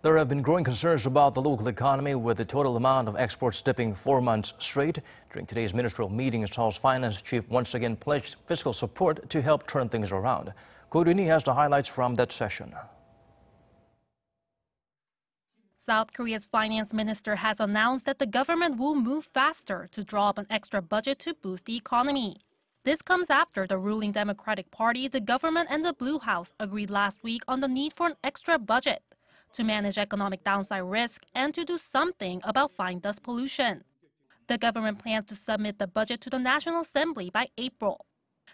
There have been growing concerns about the local economy, with the total amount of exports dipping 4 months straight. During today's ministerial meeting, Seoul's finance chief once again pledged fiscal support to help turn things around. Roonhee has the highlights from that session. South Korea's finance minister has announced that the government will move faster to draw up an extra budget to boost the economy. This comes after the ruling Democratic Party, the government, and the Blue House agreed last week on the need for an extra budget to manage economic downside risk and to do something about fine dust pollution. The government plans to submit the budget to the National Assembly by April.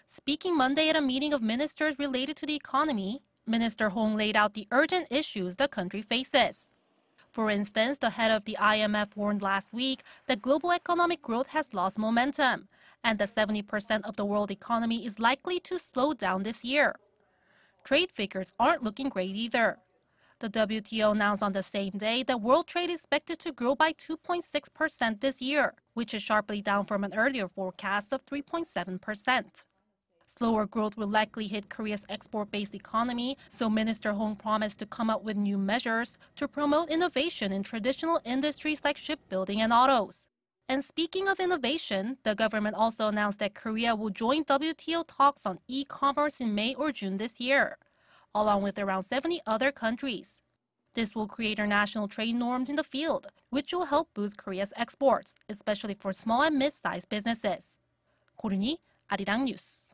Speaking Monday at a meeting of ministers related to the economy, Minister Hong laid out the urgent issues the country faces. For instance, the head of the IMF warned last week that global economic growth has lost momentum and that 70% of the world economy is likely to slow down this year. Trade figures aren't looking great either. The WTO announced on the same day that world trade is expected to grow by 2.6% this year, which is sharply down from an earlier forecast of 3.7%. Slower growth will likely hit Korea's export-based economy, so Minister Hong promised to come up with new measures to promote innovation in traditional industries like shipbuilding and autos. And speaking of innovation, the government also announced that Korea will join WTO talks on e-commerce in May or June this year, along with around 70 other countries. This will create international trade norms in the field, which will help boost Korea's exports, especially for small and mid-sized businesses. Roonhee, Arirang News.